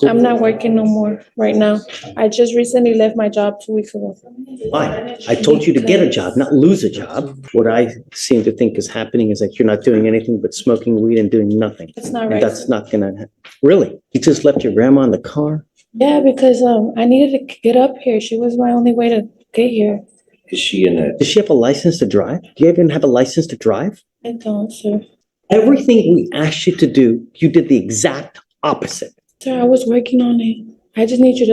I'm not working no more right now. I just recently left my job 2 weeks ago. Why? I told you to get a job, not lose a job. What I seem to think is happening is that you're not doing anything but smoking weed and doing nothing. That's not And right. that's not gonna, really? You just left your grandma in the car? Yeah, because I needed to get up here. She was my only way to get here. Is she in a, Does she have a license to drive? Do you even have a license to drive? I don't, sir. Everything we asked you to do, you did the exact opposite. Sir, I was working on it. I just need you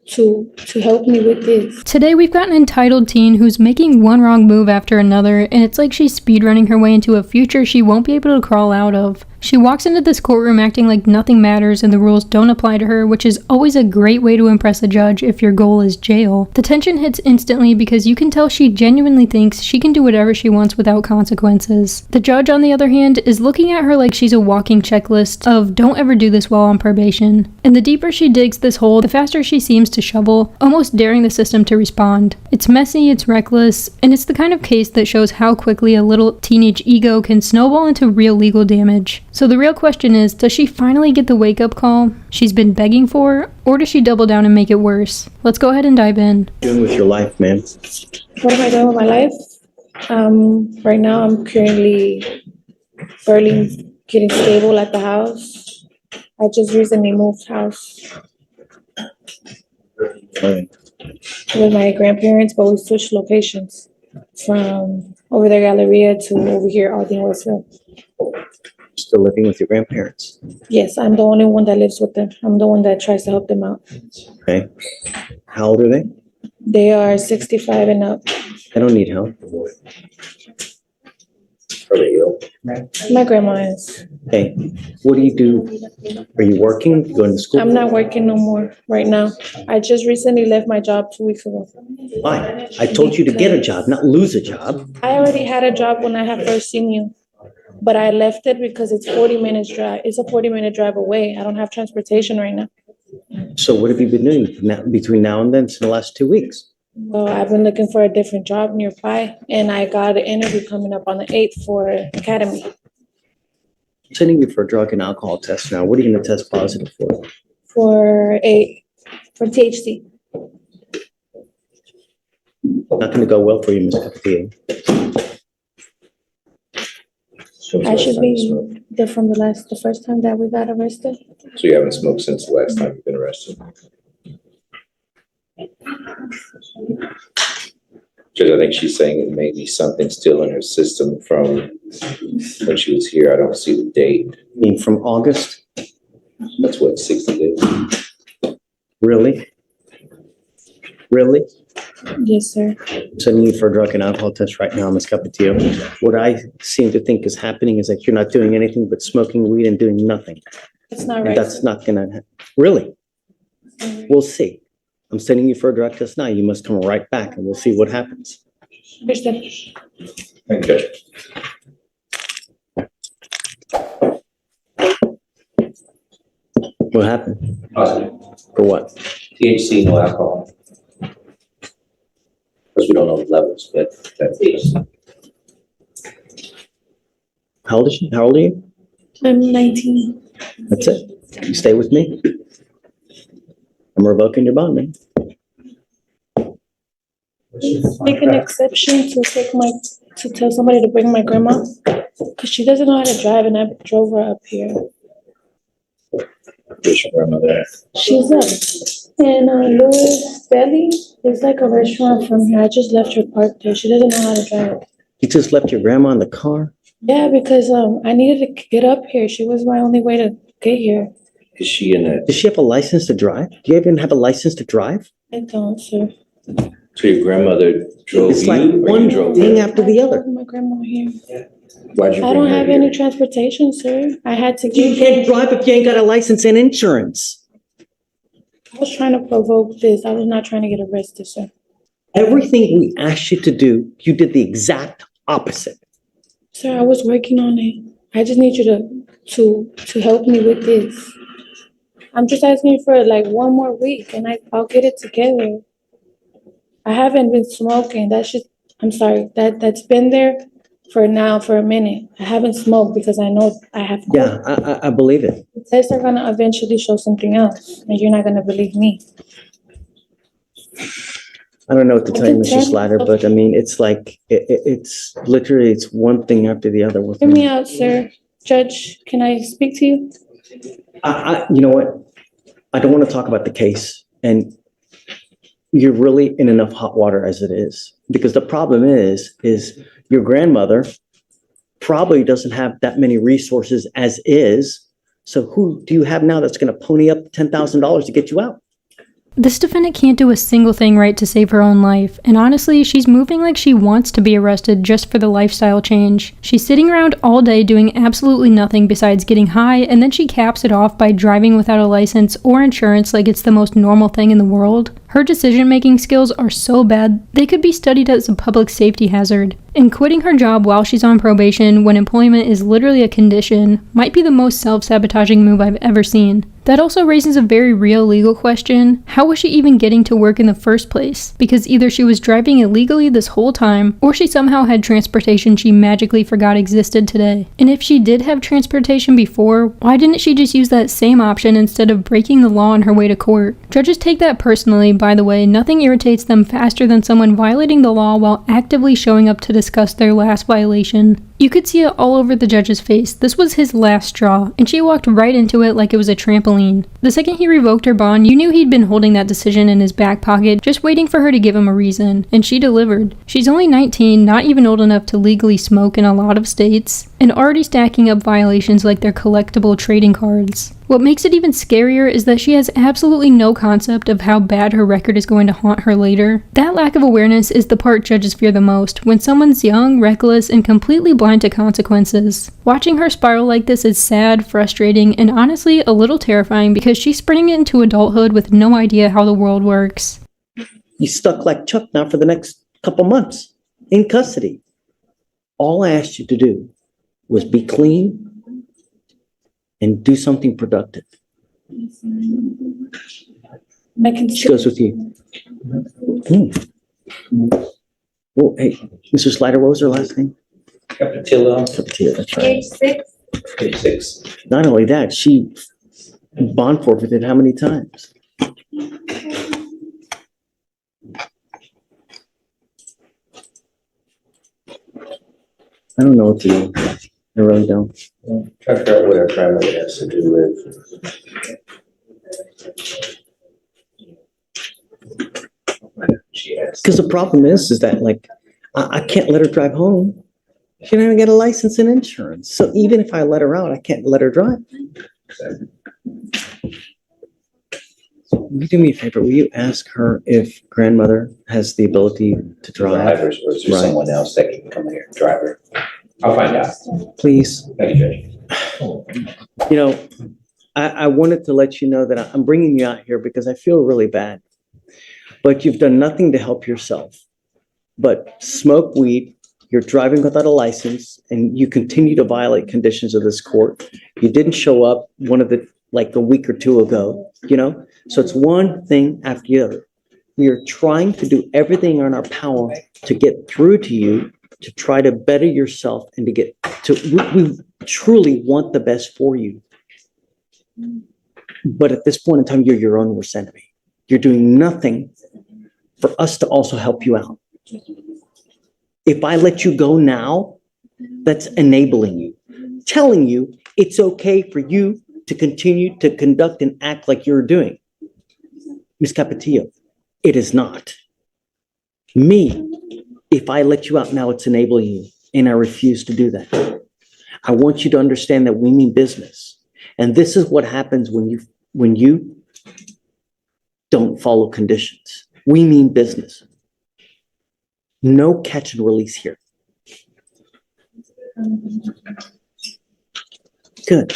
to help me with this. Today we've got an entitled teen who's making one wrong move after another, and it's like she's speedrunning her way into a future she won't be able to crawl out of. She walks into this courtroom acting like nothing matters and the rules don't apply to her, which is always a great way to impress a judge if your goal is jail. The tension hits instantly because you can tell she genuinely thinks she can do whatever she wants without consequences. The judge, on the other hand, is looking at her like she's a walking checklist of don't ever do this while on probation. And the deeper she digs this hole, the faster she seems to shovel, almost daring the system to respond. It's messy, it's reckless, and it's the kind of case that shows how quickly a little teenage ego can snowball into real legal damage. So the real question is, does she finally get the wake-up call she's been begging for, or does she double down and make it worse? Let's go ahead and dive in. What are you doing with your life, man? What am I doing with my life? Right now I'm currently barely getting stable at the house. I just recently moved house Right. with my grandparents, but we switched locations from over there Galleria to over here Aldine Westfield. Still living with your grandparents, Yes, I'm the only one that lives with them. I'm the one that tries to help them out. okay? How old are they? They are 65 and up. They don't need help. are they ill? My grandma is. Hey, what do you do? Are you working? You going to school? I'm not working no more right now. I just recently left my job 2 weeks ago. Why? I told you to get a job, not lose a job. I already had a job when I had first seen you, but I left it because it's 40 minutes drive. It's a 40-minute drive away. I don't have transportation right now. So what have you been doing between now and then, in the last 2 weeks? Well, I've been looking for a different job nearby, and I got an interview coming up on the 8th for Academy. I'm sending you for a drug and alcohol test now. What are you going to test positive for? For THC. Not going to go well for you, Ms. Castillo. I should be there from the first time that we got arrested. So you haven't smoked since the last time you've been arrested? Judge, I think she's saying it may be something still in her system from when she was here. I don't see the date. I mean, from August? That's what, 60 days? Really? Really? Yes, sir. I'm sending you for a drug and alcohol test right now, Ms. Capetillo. What I seem to think is happening is that you're not doing anything but smoking weed and doing nothing. That's not And right. that's not gonna, really? We'll see. I'm sending you for a drug test now. You must come right back and we'll see what happens. Understood. Thank you, Judge. What happened? Positive. For what? THC, no alcohol. Because we don't know the levels, but that's it. How old is she? How old are you? I'm 19. That's it. You stay with me. I'm revoking your bond, man. Make an exception to tell somebody to bring my grandma, because she doesn't know how to drive, and I drove her up here. Where's your grandmother at? She's up in Louis Valley. It's like a restaurant from here. I just left her parked there. She doesn't know how to drive. You just left your grandma in the car? Yeah, because I needed to get up here. She was my only way to get here. Is she in a, Does she have a license to drive? Do you even have a license to drive? I don't, sir. so your grandmother drove It's you? like or you one drove thing her? after the I other. drove my grandma here. Why'd you I bring don't her have here? any transportation, sir. I had to You can't drive if you ain't got a license and insurance. I was trying to provoke this. I was not trying to get arrested, sir. Everything we asked you to do, you did the exact opposite. Sir, I was working on it. I just need you to help me with this. I'm just asking you for like one more week and I'll get it together. I haven't been smoking. That's just, I'm sorry, that's been there for now, for a minute. I haven't smoked because I know I have court. Yeah, I believe it. The tests are gonna eventually show something else, and you're not gonna believe me. I don't know what to tell you, can Mr. tell- Slider, but I mean, it's like, it's literally, it's one thing after the other with Hear me me. out, sir. Judge, can I speak to you? You know what? I don't want to talk about the case, and you're really in enough hot water as it is. Because the problem is your grandmother probably doesn't have that many resources as is. So who do you have now that's going to pony up $10,000 to get you out? This defendant can't do a single thing right to save her own life, and honestly, she's moving like she wants to be arrested just for the lifestyle change. She's sitting around all day doing absolutely nothing besides getting high, and then she caps it off by driving without a license or insurance like it's the most normal thing in the world. Her decision-making skills are so bad, they could be studied as a public safety hazard. And quitting her job while she's on probation when employment is literally a condition might be the most self-sabotaging move I've ever seen. That also raises a very real legal question. How was she even getting to work in the first place? Because either she was driving illegally this whole time, or she somehow had transportation she magically forgot existed today. And if she did have transportation before, why didn't she just use that same option instead of breaking the law on her way to court? Judges take that personally, by the way. Nothing irritates them faster than someone violating the law while actively showing up to discuss their last violation. You could see it all over the judge's face. This was his last straw, and she walked right into it like it was a trampoline. The second he revoked her bond, you knew he'd been holding that decision in his back pocket, just waiting for her to give him a reason, and she delivered. She's only 19, not even old enough to legally smoke in a lot of states, and already stacking up violations like they're collectible trading cards. What makes it even scarier is that she has absolutely no concept of how bad her record is going to haunt her later. That lack of awareness is the part judges fear the most, when someone's young, reckless, and completely blind to consequences. Watching her spiral like this is sad, frustrating, and honestly a little terrifying because she's springing into adulthood with no idea how the world works. You stuck like Chuck now for the next couple months in custody. All I asked you to do was be clean and do something productive. I can She goes with you. Oh, hey, Mr. Slider, what was her last name? Capatillo, Capatillo, that's right. Page 6. page 6. Not only that, she bond forfeited how many times? I don't know what to do. I really don't. Try to figure out what our grandmother has to do with. She has. Because the problem is that like, I can't let her drive home. She didn't even get a license and insurance. So even if I let her out, I can't let her drive. Will you do me a favor? Will you ask her if grandmother has the ability to drive? Drivers, or is there Right. someone else that can come here and drive her? I'll find out. Please. Thank you, Judge. You know, I wanted to let you know that I'm bringing you out here because I feel really bad. But you've done nothing to help yourself. But smoke weed, you're driving without a license, and you continue to violate conditions of this court. You didn't show up like a week or two ago, you know? So it's one thing after the other. We are trying to do everything in our power to get through to you, to try to better yourself and to get to, we truly want the best for you. But at this point in time, you're your own worst enemy. You're doing nothing for us to also help you out. If I let you go now, that's enabling you, telling you it's okay for you to continue to conduct and act like you're doing. Ms. Capatillo, it is not. Me, if I let you out now, it's enabling you, and I refuse to do that. I want you to understand that we mean business. And this is what happens when you don't follow conditions. We mean business. No catch and release here. Good.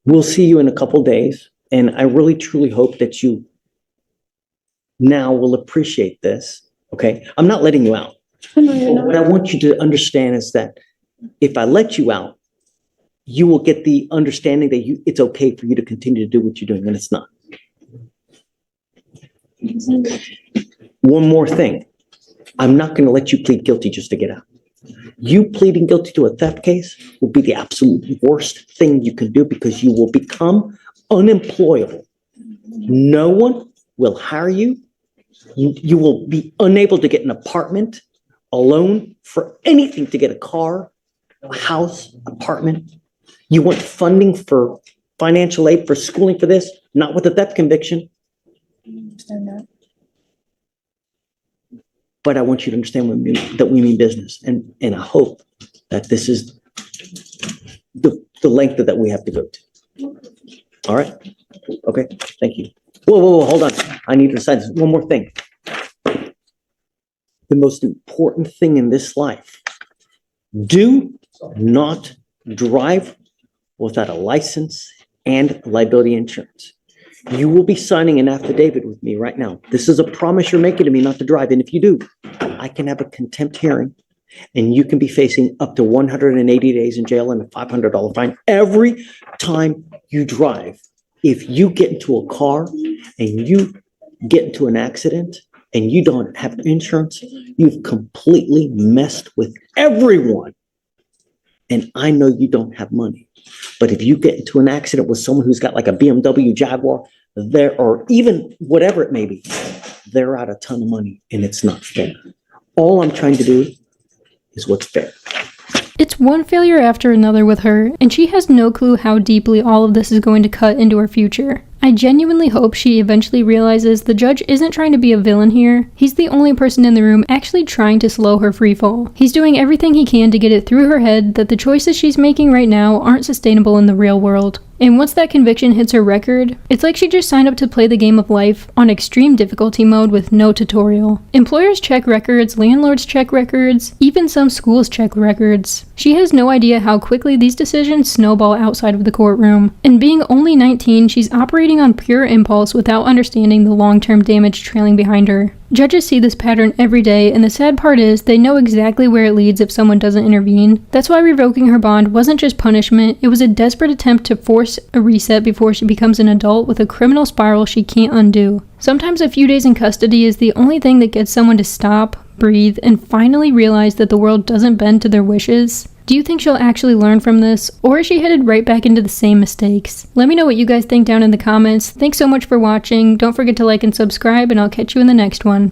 We'll see you in a couple days, and I really truly hope that you now will appreciate this, okay? I'm not letting you out. But what I want you to understand is that if I let you out, you will get the understanding that it's okay for you to continue to do what you're doing, and it's not. One more thing. I'm not going to let you plead guilty just to get out. You pleading guilty to a theft case will be the absolute worst thing you can do because you will become unemployable. No one will hire you. You will be unable to get an apartment, a loan for anything, to get a car, a house, apartment. You want funding for financial aid for schooling for this, not with a theft conviction. Understand that. But I want you to understand that we mean business. And I hope that this is the length that we have to go to. All right? Okay, thank you. Whoa, hold on. I need to decide this. One more thing. The most important thing in this life, do not drive without a license and liability insurance. You will be signing an affidavit with me right now. This is a promise you're making to me not to drive. And if you do, I can have a contempt hearing and you can be facing up to 180 days in jail and a $500 fine every time you drive. If you get into a car and you get into an accident and you don't have insurance, you've completely messed with everyone. And I know you don't have money. But if you get into an accident with someone who's got like a BMW Jaguar, or even whatever it may be, they're out a ton of money and it's not fair. All I'm trying to do is what's fair. It's one failure after another with her, and she has no clue how deeply all of this is going to cut into her future. I genuinely hope she eventually realizes the judge isn't trying to be a villain here. He's the only person in the room actually trying to slow her freefall. He's doing everything he can to get it through her head that the choices she's making right now aren't sustainable in the real world. And once that conviction hits her record, it's like she just signed up to play the game of life on extreme difficulty mode with no tutorial. Employers check records, landlords check records, even some schools check records. She has no idea how quickly these decisions snowball outside of the courtroom. And being only 19, she's operating on pure impulse without understanding the long-term damage trailing behind her. Judges see this pattern every day, and the sad part is they know exactly where it leads if someone doesn't intervene. That's why revoking her bond wasn't just punishment, it was a desperate attempt to force a reset before she becomes an adult with a criminal spiral she can't undo. Sometimes a few days in custody is the only thing that gets someone to stop, breathe, and finally realize that the world doesn't bend to their wishes. Do you think she'll actually learn from this, or is she headed right back into the same mistakes? Let me know what you guys think down in the comments. Thanks so much for watching. Don't forget to like and subscribe, and I'll catch you in the next one.